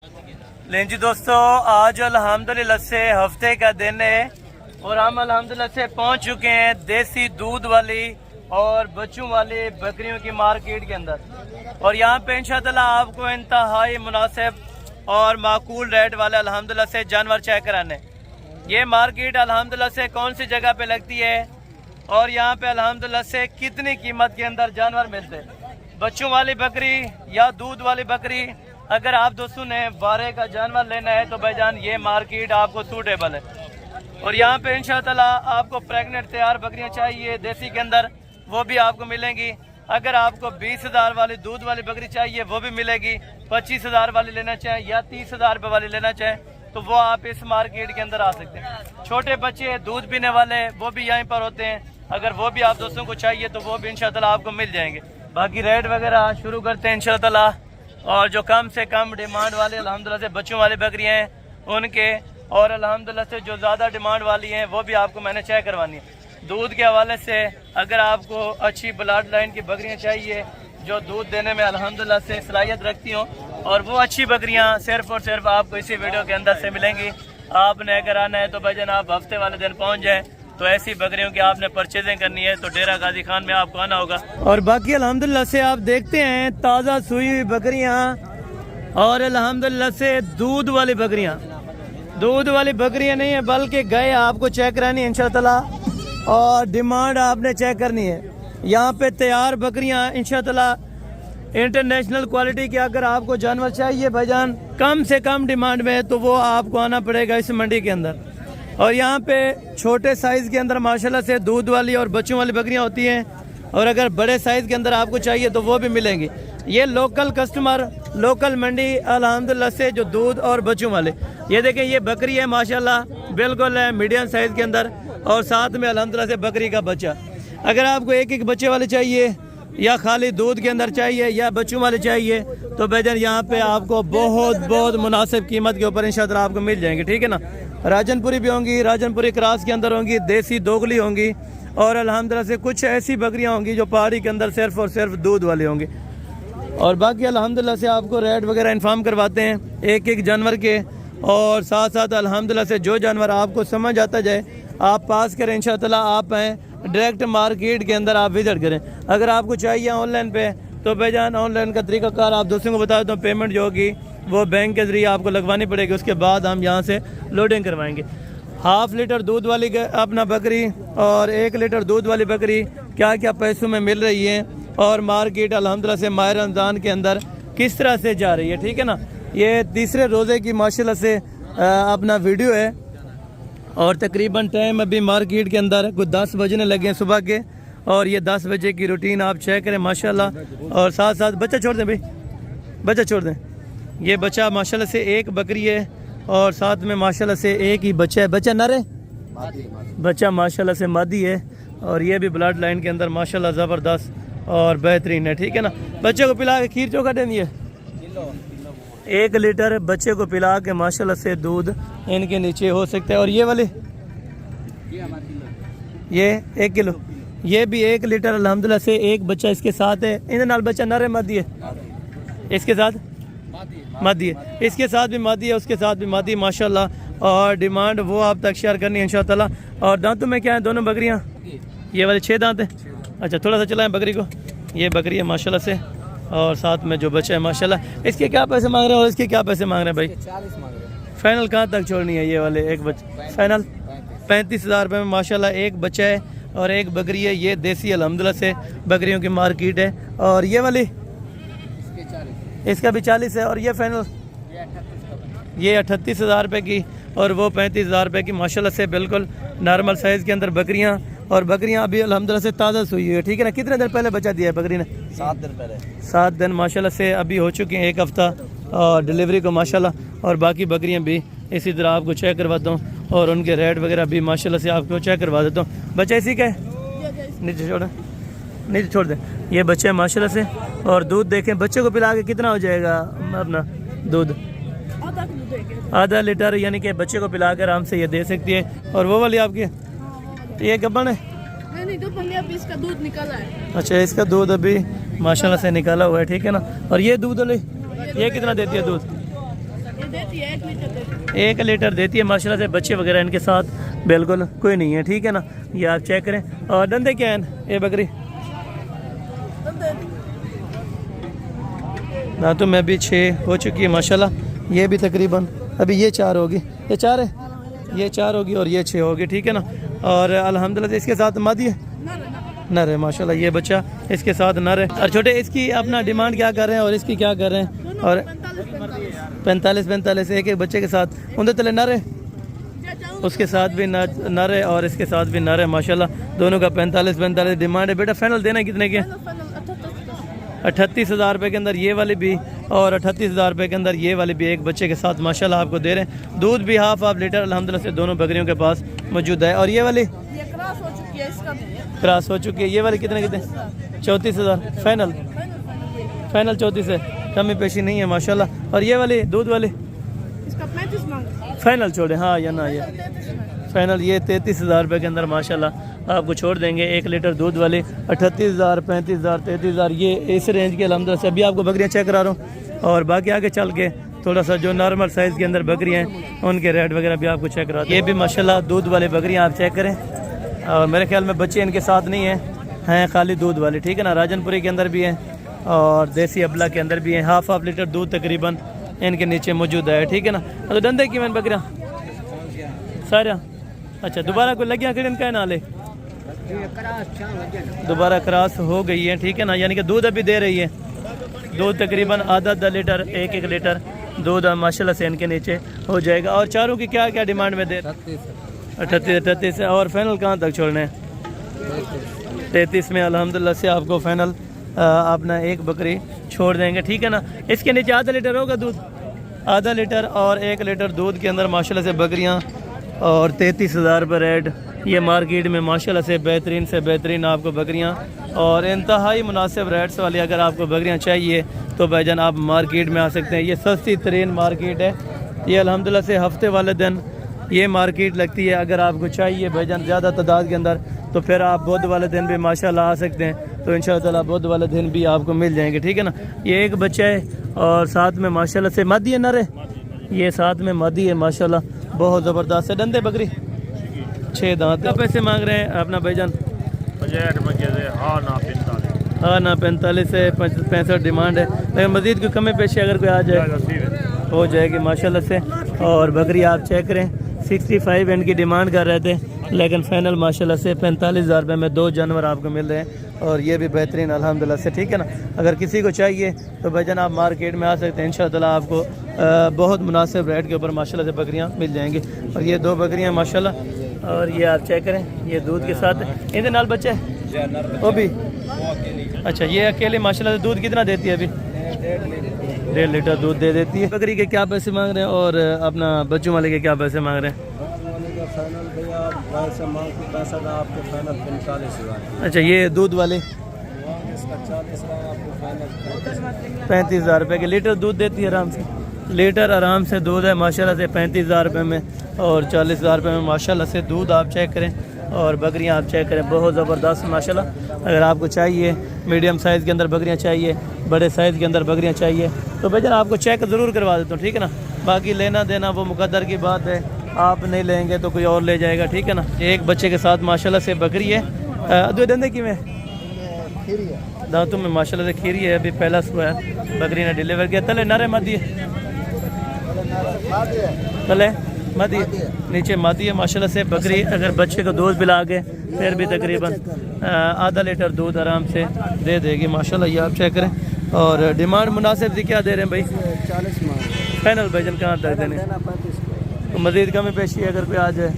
लें जी दोस्तों, आज अल्हम्दुलिल्लाह से हफ्ते का दिन है और हम अल्हम्दुलिल्लाह से पहुंच चुके हैं देसी दूध वाली और बच्चों वाली बकरियों की मार्केट के अंदर। और यहाँ पे इंशाअल्लाह आपको इंतहाई मुनासिब और माकूल रेट वाले अल्हम्दुलिल्लाह से जानवर चेक कराने। ये मार्केट अल्हम्दुलिल्लाह से कौन सी जगह पे लगती है और यहाँ पे अल्हम्दुलिल्लाह से कितनी कीमत के अंदर जानवर मिलते हैं। बच्चों वाली बकरी या दूध वाली बकरी, अगर आप दोस्तों ने बारह का जानवर लेना है तो भाईजान ये मार्केट आपको सूटेबल है। और यहाँ पे इंशाअल्लाह आपको प्रेग्नेंट तैयार बकरियाँ चाहिए देसी के अंदर, वो भी आपको मिलेंगी। अगर आपको 20,000 वाली दूध वाली बकरी चाहिए वो भी मिलेगी। 25,000 वाली लेना चाहें या 30,000 रुपये वाली लेना चाहें तो वो आप इस मार्केट के अंदर आ सकते हैं। छोटे बच्चे दूध पीने वाले वो भी यहीं पर होते हैं, अगर वो भी आप दोस्तों को चाहिए तो वो भी इंशाअल्लाह आपको मिल जाएंगे। बाकी रेट वगैरह शुरू करते हैं इंशाअल्लाह। और जो कम से कम डिमांड वाले अल्हम्दुलिल्लाह से बच्चों वाली बकरियाँ हैं उनके, और अल्हम्दुलिल्लाह से जो ज़्यादा डिमांड वाली हैं वो भी आपको मैंने चेक करवानी है। दूध के हवाले से अगर आपको अच्छी ब्लड लाइन की बकरियाँ चाहिए जो दूध देने में अल्हम्दुलिल्लाह से सलाहियत रखती हों, और वो अच्छी बकरियाँ सिर्फ और सिर्फ आपको इसी वीडियो के अंदर से मिलेंगी। आपने अगर आना है तो भाईजान आप हफ्ते वाले दिन पहुँच जाएँ। तो ऐसी बकरियों की आपने परचेजिंग करनी है तो डेरा गाजी खान में आपको आना होगा। और बाकी अल्हम्दुलिल्लाह से आप देखते हैं ताज़ा सुई हुई बकरियाँ और अल्हम्दुलिल्लाह से दूध वाली बकरियाँ नहीं है बल्कि गाय आपको चेक करानी है इंशाअल्लाह। और डिमांड आपने चेक करनी है। यहाँ पे तैयार बकरियाँ इंशाअल्लाह इंटरनेशनल क्वालिटी की अगर आपको जानवर चाहिए भाईजान कम से कम डिमांड में तो वो आपको आना पड़ेगा इस मंडी के अंदर। और यहाँ पे छोटे साइज़ के अंदर माशाल्लाह से दूध वाली और बच्चों वाली बकरियाँ होती हैं, और अगर बड़े साइज़ के अंदर आपको चाहिए तो वो भी मिलेंगी। ये लोकल कस्टमर, लोकल मंडी अल्हम्दुलिल्लाह से जो दूध और बच्चों वाले, ये देखें ये बकरी है माशाल्लाह बिल्कुल है मीडियम साइज़ के अंदर, और साथ में अल्हम्दुलिल्लाह से बकरी का बच्चा। अगर आपको एक एक बच्चे वाले चाहिए या खाली दूध के अंदर चाहिए या बच्चों वाले चाहिए तो भाईजान यहाँ पे आपको बहुत मुनासिब कीमत के ऊपर इंशाअल्लाह आपको मिल जाएंगे, ठीक है ना। राजनपुरी भी होंगी, राजनपुरी क्रॉस के अंदर होंगी, देसी दोगली होंगी, और अल्हम्दुलिल्लाह से कुछ ऐसी बकरियाँ होंगी जो पहाड़ी के अंदर सिर्फ और सिर्फ दूध वाली होंगी। और बाकी अल्हम्दुलिल्लाह से आपको रेट वगैरह इन्फॉर्म करवाते हैं एक एक जानवर के, और साथ साथ अल्हम्दुलिल्लाह से जो जानवर आपको समझ आता जाए आप पास करें इंशाअल्लाह। आप आएँ डायरेक्ट मार्केट के अंदर आप विजिट करें। अगर आपको चाहिए ऑनलाइन पे तो भाईजान ऑनलाइन का तरीकाकार आप दोस्तों को बता देता हूँ। पेमेंट जो होगी वो बैंक के ज़रिए आपको लगवानी पड़ेगी, उसके बाद हम यहाँ से लोडिंग करवाएंगे। हाफ़ लीटर दूध वाली अपना बकरी और 1 लीटर दूध वाली बकरी क्या क्या पैसों में मिल रही है, और मार्केट अल्हम्दुलिल्लाह से माह रमज़ान के अंदर किस तरह से जा रही है, ठीक है ना। ये तीसरे रोज़े की माशाल्लाह से अपना वीडियो है, और तकरीबन टाइम अभी मार्केट के अंदर कुछ 10 बजने लगे हैं सुबह के, और ये 10 बजे की रूटीन आप चेक करें माशाल्लाह। और साथ साथ बच्चा छोड़ दें भाई, बच्चा छोड़ दें। ये बच्चा माशाल्लाह से एक बकरी है और साथ में माशाल्लाह से एक ही बच्चा है। बच्चा नर है, बच्चा माशाल्लाह से मादी है, और ये भी ब्लड लाइन के अंदर माशाल्लाह ज़बरदस्त और बेहतरीन है, ठीक है ना। बच्चे को पिला के खीर चोखा दे दिए 1 लीटर बच्चे को पिला के माशाल्लाह से दूध इनके नीचे हो सकता है। और ये वाले ये 1 किलो, ये भी 1 लीटर अल्हम्दुलिल्लाह से एक बच्चा इसके साथ है। इन नाल बच्चा नर है मादी है, इसके साथ मादी है, इसके साथ भी मादी है, उसके साथ भी मादी माशाल्लाह। और डिमांड वो आप तक शेयर करनी है इंशाअल्लाह। और दांतों में क्या है दोनों बकरियाँ, ये वाले 6 दांत है। अच्छा थोड़ा सा चलाएं बकरी को, ये बकरी है माशाल्लाह से, और साथ में जो बच्चा है माशाल्लाह। इसके क्या पैसे मांग रहे हैं और इसके क्या पैसे मांग रहे हैं भाई? 40 मांग रहे हैं। फाइनल कहाँ तक छोड़नी है? ये वाले एक बच्चा फाइनल 35,000 रुपये में माशाल्लाह एक बच्चा है और एक बकरी है। ये देसी अल्हम्दुलिल्लाह से बकरियों की मार्केट है। और ये वाली इसका भी 40 है, और ये फाइनल ये 38,000 रुपये की और वो 35,000 रुपये की माशाल्लाह से बिल्कुल नॉर्मल साइज़ के अंदर बकरियाँ। और बकरियाँ अभी अल्हम्दुलिल्लाह से ताज़ा सुई है, ठीक है ना। कितने दिन पहले बच्चा दिया है बकरी ने? 7 दिन पहले। 7 दिन माशाल्लाह से अभी हो चुके हैं, 1 हफ़्ता और डिलीवरी को माशाल्लाह। और बाकी बकरियाँ भी इसी तरह आपको चेक करवाता हूँ, और उनके रेट वगैरह भी माशाल्लाह से आपको चेक करवा देता हूँ। बच्चा इसी का है, नीचे छोड़, नीचे छोड़ दें। ये बच्चे हैं माशाल्लाह से, और दूध देखें बच्चे को पिला के कितना हो जाएगा अपना दूध? आधा लीटर, यानी कि बच्चे को पिला कर आराम से ये दे सकती है। और वो वाली आपकी ये गब्बन है? नहीं, अभी इसका दूध निकाला है। अच्छा, इसका दूध अभी माशाल्लाह से निकाला हुआ है, ठीक है ना। और ये दूध वाली ये कितना देती है दूध? देती है 1 लीटर देती है। 1 लीटर देती है माशाल्लाह से। बच्चे वगैरह इनके साथ बिल्कुल कोई नहीं है, ठीक है ना। ये आप चेक करें। और दंदे क्या हैं ये बकरी? दांतों में भी 6 हो चुकी है माशाल्लाह। ये भी तकरीबन अभी ये 4 होगी, ये 4 है, ये 4 होगी और ये 6 होगी, ठीक है ना। और अल्हम्दुलिल्लाह इसके साथ मादी है, नर है माशाल्लाह। ये बच्चा इसके साथ नर है। और छोटे इसकी अपना डिमांड क्या कर रहे हैं और इसकी क्या कर रहे हैं? और 45 एक बच्चे के साथ उनके तले नर है, उसके साथ भी नर है और इसके साथ भी नर है माशाल्लाह। दोनों का 45 डिमांड है। बेटा फाइनल देना है कितने के? 38,000 रुपये के अंदर ये वाली भी और 38,000 रुपये के अंदर ये वाली भी एक बच्चे के साथ माशाल्लाह आपको दे रहे हैं। दूध भी हाफ लीटर अल्हम्दुलिल्लाह से दोनों बकरियों के पास मौजूद है। और ये वाली ये क्रॉस हो चुकी है, इसका क्रॉस हो चुकी है। ये वाली कितने 34,000 फाइनल 34 है, कमी पेशी नहीं है माशाल्लाह। और ये वाली दूध वाली इसका 35 मांग फाइनल छोड़े, हाँ या ना, ये फाइनल ये 33,000 रुपये के अंदर माशाल्लाह आपको छोड़ देंगे। 1 लीटर दूध वाले 38,000 35,000 33,000 ये इस रेंज के अल्हम्दुलिल्लाह से। अभी आपको बकरियाँ चेक करा रहा हूँ और बाकी आगे चल के थोड़ा सा जो नॉर्मल साइज़ के अंदर बकरियाँ हैं उनके रेट वगैरह भी आपको चेक करा। ये भी माशाल्लाह दूध वाले बकरियाँ आप चेक करें। और मेरे ख्याल में बच्चे इनके साथ नहीं हैं खाली दूध वाले, ठीक है ना। राजनपुरी के अंदर भी हैं और देसी अबला के अंदर भी हैं। हाफ लीटर दूध तकरीबन इनके नीचे मौजूद है, ठीक है ना। तो दंदे की मैंने बकरियाँ सारा अच्छा दोबारा कोई लगिया खड़ी इनका नाले दोबारा क्रॉस हो गई है, ठीक है ना। यानी कि दूध अभी दे रही है। दूध तकरीबन आधा लीटर 1 लीटर दूध माशाल्लाह से इनके नीचे हो जाएगा। और चारों की क्या क्या डिमांड में दे? 38 है। और फाइनल कहाँ तक छोड़ने हैं? 33 में अल्हम्दुलिल्लाह से आपको फाइनल अपना एक बकरी छोड़ देंगे, ठीक है ना। इसके नीचे आधा लीटर होगा दूध, आधा लीटर और 1 लीटर दूध के अंदर माशाल्लाह से बकरियाँ और 33,000 रुपये रेट। ये मार्केट में माशाल्लाह से बेहतरीन आपको बकरियाँ और इंतहाई मुनासिब रेट्स वाली अगर आपको बकरियाँ चाहिए तो भाईजान आप मार्केट में आ सकते हैं। ये सस्ती तरीन मार्केट है। ये अल्हम्दुलिल्लाह से हफ्ते वाले दिन ये मार्केट लगती है। अगर आपको चाहिए भाईजान ज़्यादा तादाद के अंदर तो फिर आप बुध वाले दिन भी माशाल्लाह आ सकते हैं। तो इंशाअल्लाह ताला बुध वाले दिन भी आपको मिल जाएंगे, ठीक है ना। ये एक बच्चा है और साथ में माशाल्लाह से मादी है, नर है। ये साथ में मादी है माशाल्लाह, बहुत ज़बरदस्त है। दंदे बकरी 6 दांत। क्या पैसे मांग रहे हैं अपना भाईजान? हाँ ना 45 से 65 डिमांड है, लेकिन मज़ीद कोई कमी पेशी अगर कोई आ जाए हो जाएगी माशाल्लाह से। और बकरी आप चेक करें 65 इनकी डिमांड कर रहे थे, लेकिन फाइनल माशाल्लाह से 45,000 रुपये में 2 जानवर आपको मिल रहे हैं। और ये भी बेहतरीन अल्हम्दुलिल्लाह से, ठीक है ना। अगर किसी को चाहिए तो भाईजान आप मार्केट में आ सकते हैं। इंशाअल्लाह आपको बहुत मुनासिब रेट के ऊपर माशाल्लाह से बकरियां मिल जाएंगी। और ये 2 बकरियां माशाल्लाह और ये आप चेक करें, ये दूध के साथ इनके नाल बच्चे वो भी अच्छा। ये अकेले माशाल्लाह से दूध कितना देती है? अभी 1.5 लीटर दूध दे देती है। बकरी के क्या पैसे मांग रहे हैं और अपना बच्चों वाले के क्या पैसे मांग रहे हैं? अच्छा ये दूध वाले 35,000 रुपये के लीटर दूध देती है आराम से। लीटर आराम से दूध है माशाल्लाह से 35,000 रुपये में और 40,000 रुपये में माशाल्लाह से दूध आप चेक करें। और बकरियां आप चेक करें, बहुत ज़बरदस्त माशाल्लाह। अगर आपको चाहिए मीडियम साइज़ के अंदर बकरियां चाहिए, बड़े साइज़ के अंदर बकरियां चाहिए तो भाईजान आपको चेक ज़रूर करवा देता हूँ, ठीक है ना। बाकी लेना देना वो मुकद्दर की बात है, आप नहीं लेंगे तो कोई और ले जाएगा, ठीक है ना। एक बच्चे के साथ माशाल्लाह से बकरी है। अदू दंदे की में दांतों में माशाल्लाह से खीरी है। अभी पहला सुबह है, बकरी ने डिलीवर किया। तले नरे मादी है, तले मादी नीचे मादी है माशाल्लाह से। बकरी अगर बच्चे को दूध पिला के फिर भी तकरीबन आधा लीटर दूध आराम से दे देगी माशाल्लाह। ये आप चेक करें। और डिमांड मुनासिब थी, क्या दे रहे हैं भाई? 40 मांग फाइनल भाईजान कहाँ तक देने? तो मज़ीद कमी पेशी अगर कोई आ जाए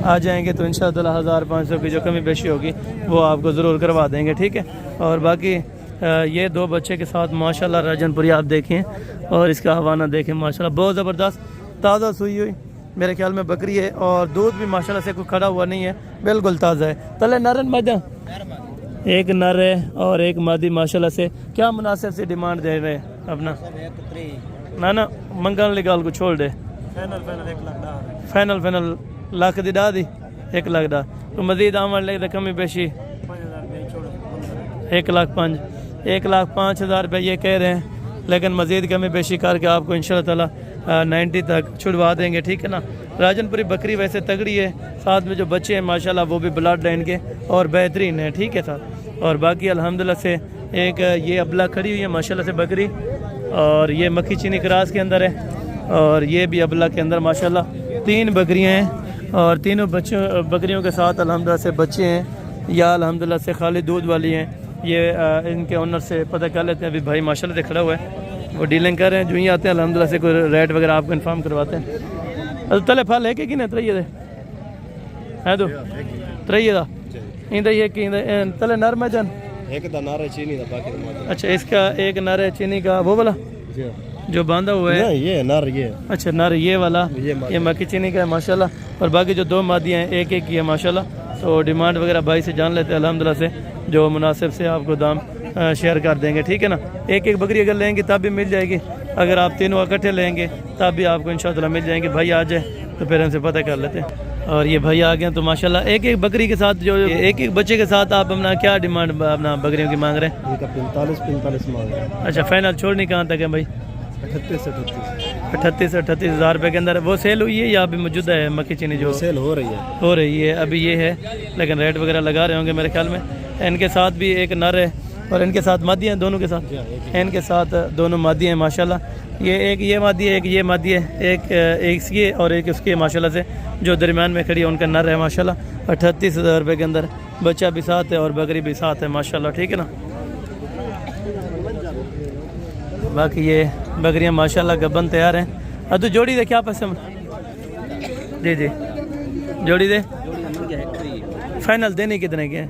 आ जाएंगे तो इंशाअल्लाह 1,500 की जो कमी पेशी होगी वो आपको ज़रूर करवा देंगे, ठीक है। और बाकी ये 2 बच्चे के साथ माशाल्लाह राजनपुरी आप देखें और इसका हवाना देखें माशाल्लाह, बहुत ज़बरदस्त ताज़ा सुई हुई मेरे ख्याल में बकरी है। और दूध भी माशाल्लाह से कोई खड़ा हुआ नहीं है, बिल्कुल ताज़ा है। तले नरन मादा एक नर है और एक मादी माशाल्लाह से। क्या मुनासिब से डिमांड दे रहे हैं अपना? ना मंगल निकाल को छोड़ दे। फाइनल लाख दी डा दी 1 लाख डा तो मजीद आवन लगे कमी पेशी 1,05,000 रुपये ये कह रहे हैं। लेकिन मज़ीद कमी बेशी करके आपको इंशाल्लाह ताला 90 तक छुड़वा देंगे, ठीक है ना। राजनपुरी बकरी वैसे तगड़ी है, साथ में जो बच्चे हैं माशाल्लाह वो भी ब्लड लाइन के और बेहतरीन है, ठीक है साहब। और बाकी अल्हम्दुलिल्लाह से एक ये अबला खड़ी हुई है माशाल्लाह से बकरी, और ये मक्खी चीनी क्रास के अंदर है, और ये भी अबला के अंदर माशाल्लाह 3 बकरियाँ हैं, और तीनों बकरियों के साथ अल्हम्दुलिल्लाह से बच्चे हैं, या अल्हम्दुलिल्लाह से खाली दूध वाली हैं। ये इनके ऑनर से पता कर लेते हैं, अभी भाई माशाल्लाह से खड़ा हुआ है, वो डीलिंग कर रहे हैं। जो ही आते हैं अल्हम्दुलिल्लाह से कोई रेट वगैरह आपको इन्फॉर्म करवाते हैं। अब तले फल है कि नहीं त्रैये दे है तो त्रैये दा इंदा ये कि तले नर में जन एक दा नारे चीनी दा बाकी दा मादा। अच्छा, इसका एक नर है चीनी का, वो वाला जो बांधा हुआ है ये नर ये। अच्छा नर ये वाला, ये मक्खी चीनी का है माशाल्लाह, और बाकी जो 2 मादियाँ हैं एक एक की है माशाल्लाह। तो डिमांड वगैरह भाई से जान लेते हैं अल्हम्दुलिल्लाह से, जो मुनासिब से आपको दाम शेयर कर देंगे, ठीक है ना। एक एक बकरी अगर लेंगे तब भी मिल जाएगी, अगर आप तीनों इकट्ठे लेंगे तब भी आपको इंशाअल्लाह मिल जाएंगे। भाई आ जाए तो फिर हमसे पता कर लेते हैं। और ये भाई आ गए तो माशाल्लाह एक एक बकरी के साथ, जो एक एक बच्चे के साथ आप अपना क्या डिमांड अपना बकरियों की मांग रहे हैं? इनका 45 मांग रहे हैं। अच्छा, फाइनल छोड़नी कहाँ तक है भाई? 38 हज़ार रुपये के अंदर। वो सेल हुई है या अभी मौजूदा है मक्खी चीनी जो सेल हो रही है अभी ये है, लेकिन रेट वगैरह लगा रहे होंगे मेरे ख्याल में। इनके साथ भी एक नर है और इनके साथ मादी हैं, दोनों के साथ इनके साथ दोनों मादी हैं माशाल्लाह। ये मादी है, एक ये मादी है, एक इसकी और एक उसकी माशाल्लाह से, जो दरमियान में खड़ी है उनका नर है माशाल्लाह। 38 हज़ार रुपये के अंदर बच्चा भी साथ है और बकरी भी साथ है माशाल्लाह, ठीक है ना। बाकी ये बकरियां माशाल्लाह गबन तैयार हैं। अब तो जोड़ी दे क्या पैसे? जी जी जोड़ी दे फाइनल देने कितने के हैं?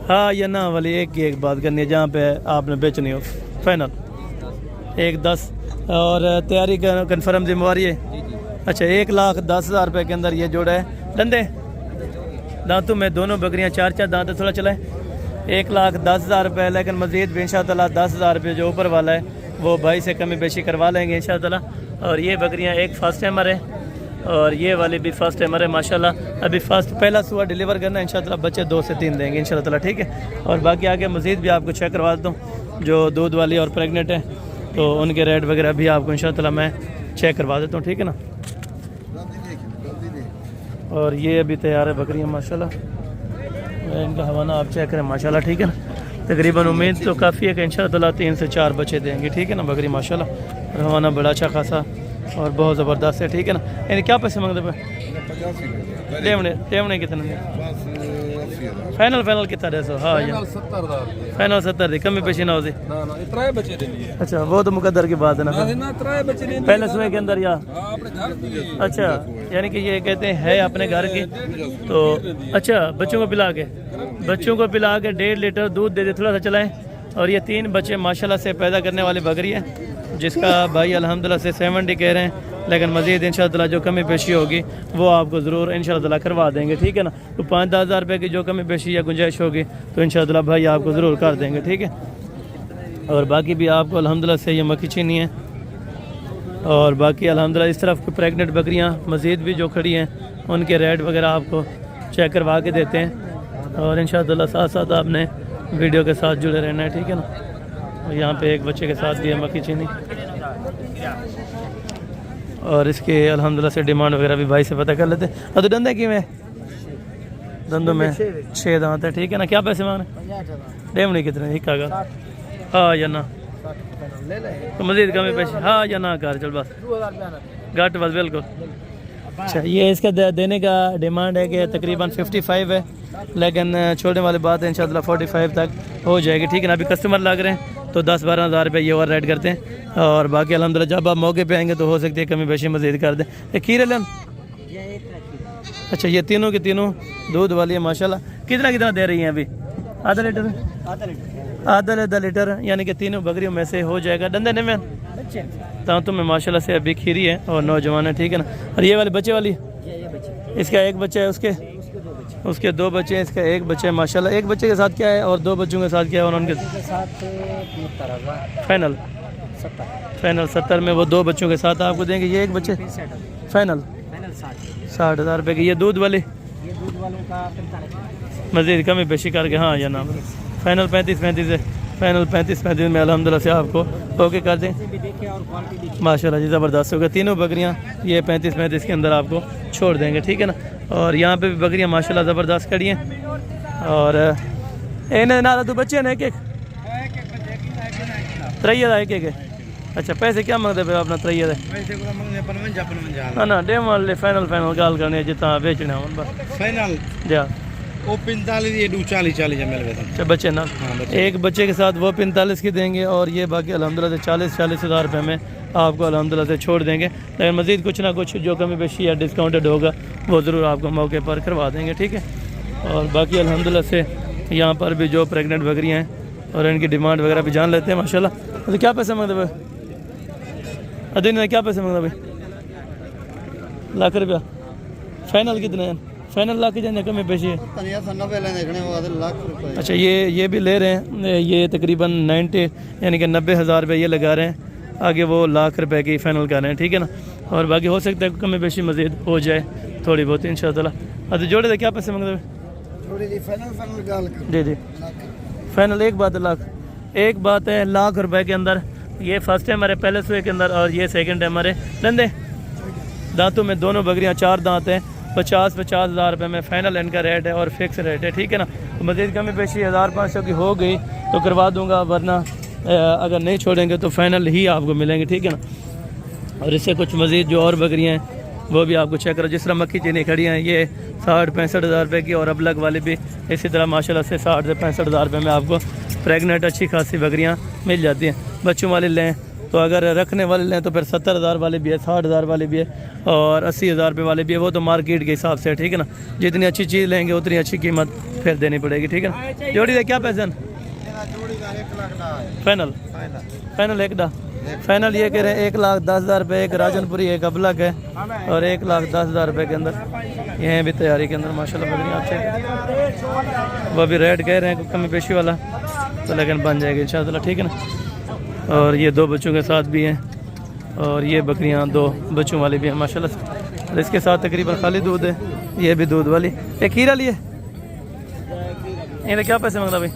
हाँ या ना वाली एक की एक बात करनी है, जहाँ पे आपने बेचनी हो फाइनल 1-10 और तैयारी कन्फर्म जिम्मेवारी है। अच्छा, 1,10,000 रुपये के अंदर ये जोड़ा है। डंडे दांतों में दोनों बकरियां 4 दांत थोड़ा चलाए। 1,10,000 रुपये, लेकिन मज़ीद भी इंशाअल्लाह 10,000 रुपये जो ऊपर वाला है वो भाई से कमी बेशी करवा लेंगे इंशाअल्लाह। और ये बकरियां एक फर्स्ट टाइमर है और ये वाली भी फर्स्ट टाइमर है माशाल्लाह। अभी पहला सुबह डिलीवर करना है इंशाअल्लाह, बच्चे 2 से 3 देंगे इंशाअल्लाह, ठीक है। और बाकी आगे मज़ीद भी आपको चेक करवा देता हूँ, जो दूध वाली और प्रेगनेंट है तो उनके रेट वगैरह भी आपको इंशाअल्लाह मैं चेक करवा देता हूँ, ठीक है ना। और ये अभी तैयार है बकरियाँ माशाल्लाह, इनका हवाना आप चेक करें माशाल्लाह, ठीक है ना। तकरीबन उम्मीद तो काफ़ी है कि इंशाअल्लाह 3 से 4 बच्चे देंगे, ठीक है ना बकरी माशाल्लाह। और हवाना बड़ा अच्छा खासा और बहुत ज़बरदस्त है, ठीक है ना। यानी क्या पैसे मांगते पे? टेवने कितने? फाइनल कितना दे सो? हाँ फाइनल 70 दी, कमी पेशी ना हो सी। अच्छा, वो तो मुकद्दर की बात है ना, पहले सुबह के अंदर या अच्छा, यानी कि ये कहते हैं अपने घर की तो अच्छा, बच्चों को पिला के 1.5 लीटर दूध दे दे, थोड़ा सा चलाएं। और ये 3 बच्चे माशाल्लाह से पैदा करने वाली बकरी है, जिसका भाई अल्हम्दुलिल्लाह से 70 कह रहे हैं, लेकिन मज़ीद इंशाअल्लाह जो कमी पेशी होगी वो आपको ज़रूर इंशाअल्लाह करवा देंगे, ठीक है ना। तो 5-10 हज़ार रुपये की जो कमी पेशी या गुंजाइश होगी तो इंशाअल्लाह भाई आपको ज़रूर कर देंगे, ठीक है। और बाकी भी आपको अल्हम्दुलिल्लाह से ये मक्खी चीनी है। और बाकी अल्हम्दुलिल्लाह इस तरफ प्रेगनेंट बकरियाँ मज़ीद भी जो खड़ी हैं उनके रेट वगैरह आपको चेक करवा के देते हैं। और इंशाअल्लाह साथ साथ आपने वीडियो के साथ जुड़े रहना है, ठीक है ना। और यहाँ पे एक बच्चे के साथ भी है मक्खी चीनी। और इसके अल्हम्दुलिल्लाह से डिमांड वगैरह भी भाई से पता कर लेते हैं। और तो दंदे की में दंदों में 6 दांत है, ठीक है ना। क्या पैसे मांग रहे? डेमनी कितने? एक का हाँ या ना, तो मज़ीद कमी पैसे हाँ या ना कर चल बस घट बस बिल्कुल। अच्छा, ये इसका देने का डिमांड है कि तकरीबन 55 है, लेकिन छोड़ने वाली बात है इंशाअल्लाह 45 तक हो जाएगी, ठीक है ना। अभी कस्टमर लग रहे हैं तो 10-12 हज़ार रुपये ये और रेट करते हैं। और बाकी अल्हम्दुलिल्लाह जब आप मौके पे आएंगे तो हो सकती है कमी बेशी मज़ीद कर दें। ये खीर लन, अच्छा ये तीनों के तीनों दूध वाली है माशाल्लाह। कितना दे रही हैं अभी? आधा लीटर, यानी कि तीनों बकरियों में से हो जाएगा। डंदे ने में दांतों में माशाल्लाह से अभी खीरी है और नौजवान है, ठीक है ना। और ये वाले बच्चे वाली, इसका एक बच्चा है, उसके 2 बच्चे हैं, इसका एक बच्चा है माशाल्लाह। एक बच्चे के साथ क्या है और 2 बच्चों के साथ क्या है? और उनके साथ फाइनल 70 में वो 2 बच्चों के साथ आपको देंगे। ये एक बच्चे फाइनल 60 हज़ार रुपये की। ये दूध वाले मज़ीद कमी बेशी करके हाँ या ना फाइनल 35 है, फाइनल 35 में अल्हम्दुलिल्लाह से आपको ओके कर दें। माशाल्लाह जी ज़बरदस्त हो गया। तीनों बकरियां ये 35 के अंदर आपको छोड़ देंगे, ठीक है ना। और यहाँ पे भी बकरियां माशाल्लाह ज़बरदस्त खड़ी हैं। और इन्हें नारा तो बच्चे हैं एक एक त्रैया एक एक है। अच्छा पैसे क्या मांगते पे अपना त्रैया है? हाँ ना डे मान ले फाइनल गाल करने जितना बेचना हो बस फाइनल जा वो 45 ये 40 मिल गए। अच्छा बच्चे ना एक बच्चे के साथ वो 45 की देंगे और ये बाकी अल्हम्दुलिल्लाह से 40 हज़ार रुपये में आपको अल्हम्दुलिल्लाह से छोड़ देंगे। लेकिन मज़ीद कुछ ना कुछ जो कमी बेशी या डिस्काउंटेड होगा वो ज़रूर आपको मौके पर करवा देंगे, ठीक है। और बाकी अल्हम्दुलिल्लाह से यहाँ पर भी जो प्रेगनेंट बकरियाँ हैं और इनकी डिमांड वगैरह भी जान लेते हैं माशाल्लाह। तो क्या पैसे मांगते भाई अदीन ने क्या पैसे मांगता भाई? लाख रुपया फाइनल कितने हैं? फाइनल लाख की जाने कमी पेशी है। अच्छा ये भी ले रहे हैं, ये तकरीबन 90 यानी कि 90 हज़ार रुपये ये लगा रहे हैं। आगे वो लाख रुपए की फ़ाइनल कर रहे हैं, ठीक है ना। और बाकी हो सकता है कमी पेशी मज़ीद हो जाए थोड़ी बहुत इंशाअल्लाह। अच्छा जोड़े थे क्या पैसे मांगते हैं? जी फाइनल एक बात है लाख, एक बात है लाख रुपए के अंदर। ये फर्स्ट है हमारे पहले सुए के अंदर और ये सेकंड है हमारे लंदे दांतों में। दोनों बकरियां 4 दांत हैं। 50 हज़ार रुपये में फ़ाइनल इनका रेट है और फिक्स रेट है, ठीक है ना। तो मज़ीद कमी पेशी 1500 की हो गई तो करवा दूंगा, वरना अगर नहीं छोड़ेंगे तो फ़ाइनल ही आपको मिलेंगे, ठीक है ना। और इससे कुछ मज़ीद जो और बकरियाँ हैं वो भी आपको चेक करो। जिस तरह मक्खी चीनी खड़ी हैं ये 60-65 हज़ार रुपये की और अबलग वाली भी इसी तरह माशाल्लाह से 60 से 65 हज़ार रुपये में आपको प्रेगनेंट अच्छी खासी बकरियां मिल जाती हैं। बच्चों वाले लें तो अगर रखने वाले लें तो फिर 70 हज़ार वाले भी है, 60 हज़ार वाले भी है और 80 हज़ार रुपये वाले भी है। वो तो मार्केट के हिसाब से है, ठीक है ना। जितनी अच्छी चीज़ लेंगे उतनी अच्छी कीमत फिर देनी पड़ेगी, ठीक है ना। जोड़ी दे क्या पैसे फाइनल एक डा फाइनल ये कह रहे हैं 1,10,000 रुपये। एक राजनपुरी एक अबलग है और 1,10,000 रुपये के अंदर ये भी तैयारी के अंदर माशाल्लाह बकरियाँ अच्छे। वो भी रेट कह रहे हैं कमी पेशी वाला तो लेकिन बन जाएगी इंशाअल्लाह, ठीक है ना। और ये 2 बच्चों के साथ भी हैं और ये बकरियां 2 बच्चों वाली भी हैं माशाल्लाह। और इसके साथ तकरीबन खाली दूध है, ये भी दूध वाली। एक खीरा लिए इन्हें क्या पैसे मांगता भाई?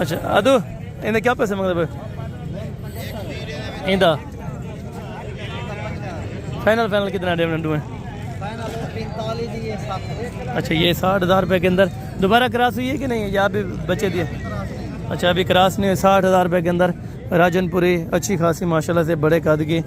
अच्छा अदू इन्हें क्या पैसे मांगता भाई? इंदा फाइनल कितना डिविडेंड है? अच्छा ये 60 हज़ार रुपये के अंदर दोबारा क्रॉस हुई है कि नहीं? या अभी बचे दिए? अच्छा अभी क्रॉस नहीं है। 60 हज़ार रुपये के अंदर राजनपुरी अच्छी खासी माशाल्लाह से बड़े कद की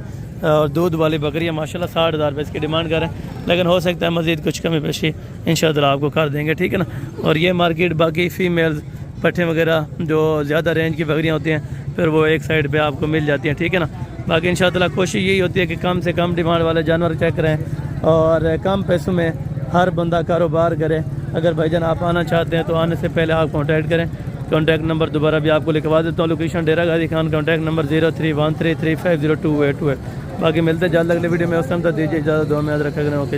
और दूध वाली बकरियाँ माशाल्लाह 60 हज़ार रुपये इसकी डिमांड करें। लेकिन हो सकता है मज़ीद कुछ कमी पेशी इंशाअल्लाह आपको कर देंगे, ठीक है ना। और ये मार्केट बाकी फ़ीमेल पट्टे वगैरह जो ज़्यादा रेंज की बकरियाँ होती हैं फिर वो एक साइड पे आपको मिल जाती हैं, ठीक है ना। बाकी इंशाअल्लाह कोशिश यही होती है कि कम से कम डिमांड वाले जानवर चेक करें और कम पैसों में हर बंदा कारोबार करे। अगर भाईजान आप आना चाहते हैं तो आने से पहले आप कॉन्टैक्ट करें। कॉन्टैक्ट नंबर दोबारा भी आपको लिखवा देता हूँ। लोकेशन डेरा गाजी खान, कॉन्टैक्ट नंबर 0313350288। बाकी मिलते जल्द अगले वीडियो में। उस टाइम तक दीजिए इजाज़त, दुआ में याद रखा करें। ओके।